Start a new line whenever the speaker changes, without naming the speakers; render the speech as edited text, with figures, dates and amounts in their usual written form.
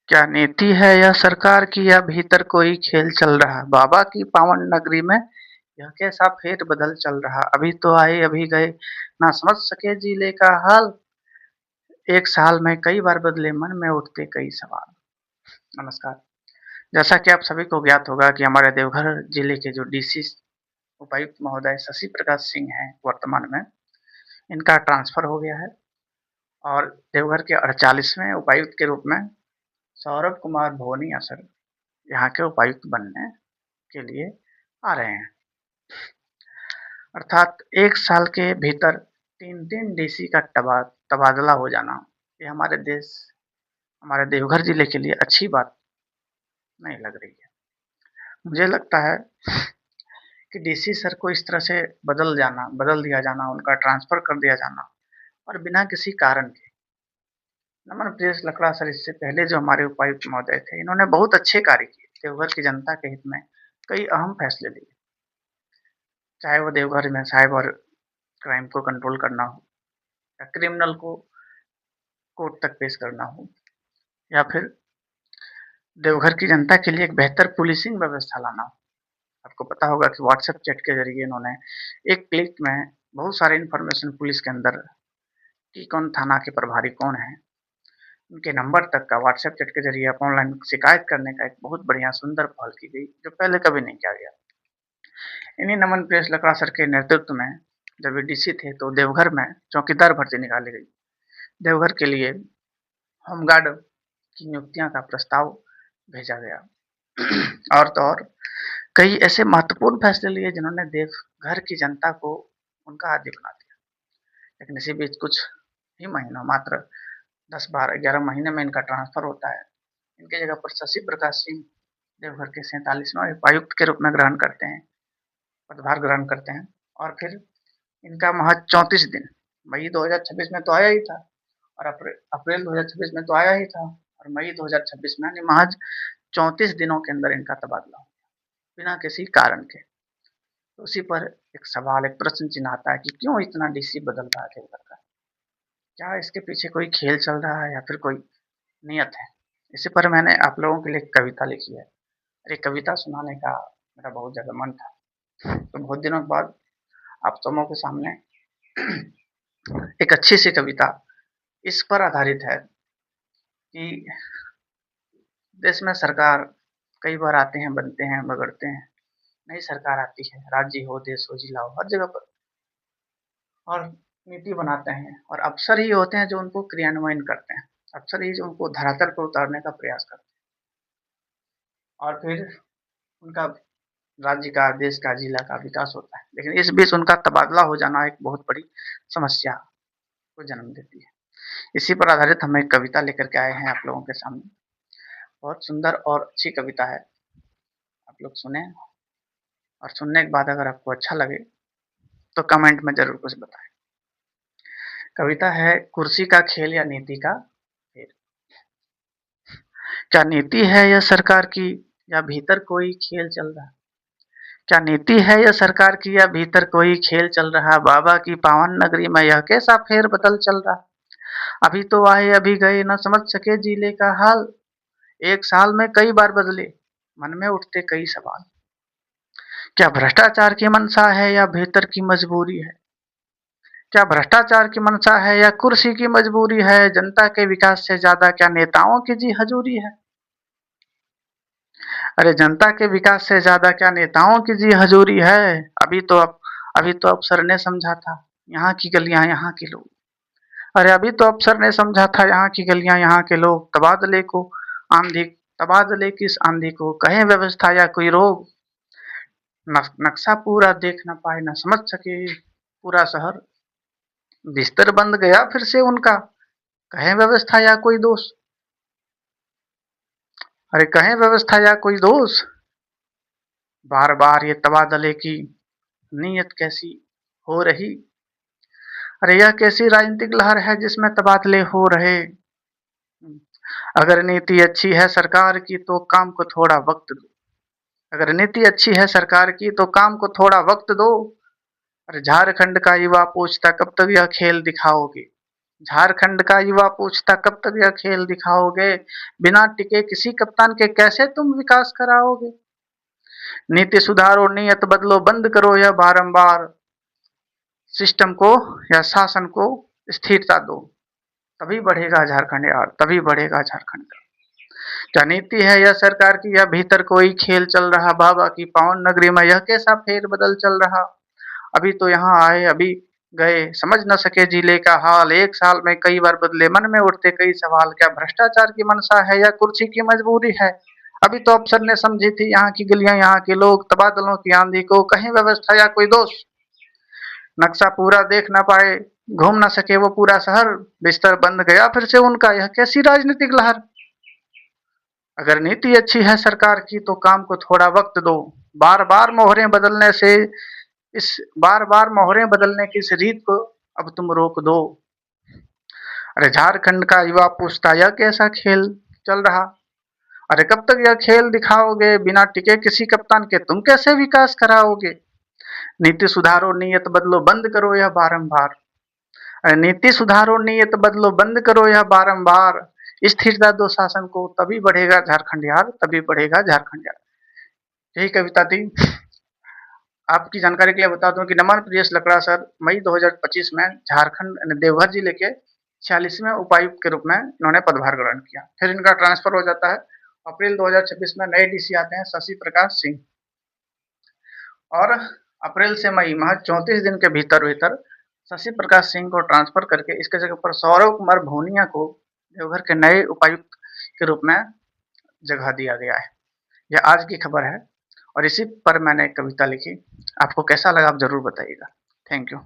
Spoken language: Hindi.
क्या नीति है यह सरकार की या भीतर कोई खेल चल रहा? बाबा की पावन नगरी में यह कैसा फेर-बदल चल रहा? अभी तो आए अभी गए, ना समझ सके जिले का हाल। एक साल में कई बार बदले मन में उठते कई सवाल। नमस्कार। जैसा कि आप सभी को ज्ञात होगा कि हमारे देवघर जिले के जो डीसी उपायुक्त महोदय शशि प्रकाश सिंह हैं वर्तमान में, इनका ट्रांसफ़र हो गया है और देवघर के 48वें उपायुक्त के रूप में सौरभ कुमार भोनिया सर यहाँ के उपायुक्त बनने के लिए आ रहे हैं। अर्थात 1 साल के भीतर 3-3 डीसी का तबादला हो जाना, ये हमारे देवघर जिले के लिए अच्छी बात नहीं लग रही है। मुझे लगता है कि डीसी सर को इस तरह से बदल दिया जाना, उनका ट्रांसफ़र कर दिया जाना और बिना किसी कारण के। नमन प्रियेश लकड़ा सर इससे पहले जो हमारे उपायुक्त महोदय थे, इन्होंने बहुत अच्छे कार्य किए। देवघर की जनता के हित में कई अहम फैसले लिए। चाहे वो देवघर में साइबर क्राइम को कंट्रोल करना हो या क्रिमिनल को कोर्ट तक पेश करना हो या फिर देवघर की जनता के लिए एक बेहतर पुलिसिंग व्यवस्था लाना हो। आपको पता होगा कि व्हाट्सएप चैट के ज़रिए इन्होंने एक क्लिक में बहुत सारी इन्फॉर्मेशन पुलिस के अंदर कि कौन थाना के प्रभारी कौन हैं, उनके नंबर तक का व्हाट्सएप चैट के ज़रिए आप ऑनलाइन शिकायत करने का एक बहुत बढ़िया सुंदर पहल की गई, जो पहले कभी नहीं किया गया। इन्हीं नमन प्रियेश लकड़ा सर के नेतृत्व में जब ये डीसी थे तो देवघर में चौकीदार भर्ती निकाली गई। देवघर के लिए होमगार्ड की नियुक्तियां का प्रस्ताव भेजा गया और तो और कई ऐसे महत्वपूर्ण फैसले लिए जिन्होंने देवघर की जनता को उनका आदी बना दिया। लेकिन इसी बीच कुछ ही महीनों मात्र 10, 12, 11 महीने में इनका ट्रांसफर होता है। इनकी जगह पर शशि प्रकाश सिंह देवघर के 47वें उपायुक्त के रूप में पदभार ग्रहण करते हैं और फिर इनका महज 34 दिन, मई 2026 में तो आया ही था और अप्रैल 2026 में तो आया ही था और मई 2026 में यानी महज 34 दिनों के अंदर इनका तबादला हो गया, बिना किसी कारण के। तो उसी पर एक सवाल, एक प्रश्न चिन्ह आता है कि क्यों इतना डीसी बदल रहा है देवघर का? क्या इसके पीछे कोई खेल चल रहा है या फिर कोई नियत है? इसी पर मैंने आप लोगों के लिए एक कविता लिखी है। एक कविता सुनाने का मेरा बहुत ज़्यादा मन था। तो बहुत दिनों के बाद आप सबों के सामने एक अच्छी सी कविता इस पर आधारित है कि देश में सरकार कई बार आते हैं, बनते हैं, बिगड़ते हैं। नई सरकार आती है, राज्य हो, देश हो, जिला हो, हर जगह पर और नीति बनाते हैं और अफ़सर ही होते हैं जो उनको क्रियान्वयन करते हैं। अफ़सर ही जो उनको धरातल पर उतारने का प्रयास करते हैं और फिर उनका राज्य का, देश का, जिला का विकास होता है। लेकिन इस बीच उनका तबादला हो जाना एक बहुत बड़ी समस्या को जन्म देती है। इसी पर आधारित हम एक कविता लेकर के आए हैं आप लोगों के सामने। बहुत सुंदर और अच्छी कविता है। आप लोग सुने और सुनने के बाद अगर आपको अच्छा लगे तो कमेंट में ज़रूर कुछ बताएँ। कविता है कुर्सी का खेल या नीति का खेल। क्या नीति है यह सरकार की या भीतर कोई खेल चल रहा? क्या नीति है यह सरकार की या भीतर कोई खेल चल रहा? बाबा की पावन नगरी में यह कैसा फेर-बदल चल रहा? अभी तो आए अभी गए, न समझ सके जिले का हाल। एक साल में कई बार बदले, मन में उठते कई सवाल। क्या भ्रष्टाचार की मंशा है या भीतर की मजबूरी है? क्या भ्रष्टाचार की मंशा है या कुर्सी की मजबूरी है? जनता के विकास से ज़्यादा क्या नेताओं की जी हजूरी है? अरे जनता के विकास से ज़्यादा क्या नेताओं की जी हजूरी है? अभी तो अफ़सर ने समझा था, यहाँ की गलियाँ यहाँ के लोग। अरे अभी तो अफ़सर ने समझा था यहाँ की गलियाँ यहाँ के लोग। आंधी तबादले किस आंधी को? कहें व्यवस्था या कोई रोग? नक्शा पूरा देख न पाए, न समझ सके पूरा शहर। बिस्तर बंद गया फिर से उनका, कहें व्यवस्था या कोई दोष? अरे कहें व्यवस्था या कोई दोष? बार-बार ये तबादले की नीयत कैसी हो रही? अरे यह कैसी राजनीतिक लहर है जिसमें तबादले हो रहे? अगर नीति अच्छी है सरकार की तो काम को थोड़ा वक्त दो। अगर नीति अच्छी है सरकार की तो काम को थोड़ा वक्त दो। अरे झारखंड का युवा पूछता कब तक यह खेल दिखाओगे? झारखंड का युवा पूछता कब तक यह खेल दिखाओगे, बिना टिके किसी कप्तान के कैसे तुम विकास कराओगे। नीति सुधारो, नियत बदलो, बंद करो यह बारंबार, सिस्टम को या शासन को स्थिरता दो, तभी बढ़ेगा झारखंड यार, तभी बढ़ेगा झारखंड। क्या नीति है यह सरकार की, या भीतर कोई खेल चल रहा, बाबा की पावन नगरी में यह कैसा फेर बदल चल रहा। अभी तो यहाँ आए, अभी गए, समझ न सके जिले का हाल, एक साल में कई बार बदले, मन में उठते कई सवाल, क्या भ्रष्टाचार की मंशा है या कुर्सी की मजबूरी है। अभी तो अफसर ने समझी थी यहाँ की गलियां, यहाँ के लोग, तबादलों की आंधी को, कहीं व्यवस्था या कोई दोष। नक्शा पूरा देख ना पाए, घूम ना सके वो पूरा शहर, बिस्तर बंद गया फिर से उनका, यह कैसी राजनीतिक लहर। अगर नीति अच्छी है सरकार की तो काम को थोड़ा वक्त दो, बार बार मोहरें बदलने से इस बार बार मोहरें बदलने की इस रीत को अब तुम रोक दो। अरे झारखंड का युवा पूछता यह कैसा खेल चल रहा, अरे कब तक यह खेल दिखाओगे, बिना टिके किसी कप्तान के तुम कैसे विकास कराओगे। नीति सुधारो, नियत बदलो, बंद करो यह बारंबार, अरे नीति सुधारो, नियत बदलो, बंद करो यह बारंबार, स्थिरता दो शासन को, तभी बढ़ेगा झारखंड यार, तभी बढ़ेगा झारखंड यार। यही कविता थी। आपकी जानकारी के लिए बता दूं कि नमन प्रियेश लकड़ा सर मई 2025 में झारखंड देवघर जिले के 46वें उपायुक्त के रूप में इन्होंने पदभार ग्रहण किया। फिर इनका ट्रांसफर हो जाता है। अप्रैल 2026 में नए डीसी आते हैं शशि प्रकाश सिंह, और अप्रैल से मई महज 34 दिन के भीतर भीतर शशि प्रकाश सिंह को ट्रांसफर करके इसके जगह पर सौरव कुमार भूनिया को देवघर के नए उपायुक्त के रूप में जगह दिया गया है। यह आज की खबर है और इसी पर मैंने एक कविता लिखी। आपको कैसा लगा आप जरूर बताइएगा। Thank you.